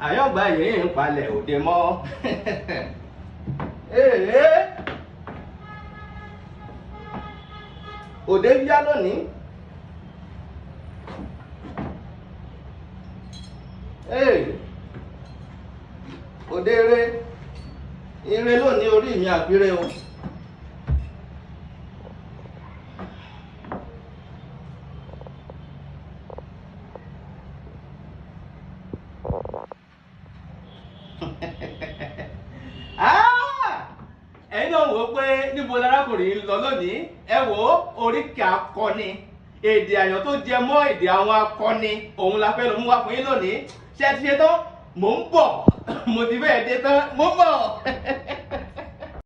àyọ̀gbà yìí ń palẹ̀ òde mọ́. Òde yá lónìí. Òde ire lónìí orí mi àpírẹ o. Ẹ̀yin náà wò ó pé níbo lárákùnrin lọ lónìí. Ẹ wò ó, oríkì akọni, èdè àyàn tó jẹ mọ́ èdè àwọn akọni, òun la fẹ́ lọ mú wá fún yín lónìí. Ṣé ẹ ti ṣe tán? Mò ń bọ̀. Mo ti fẹ́ dé tán. Mo ń bọ̀.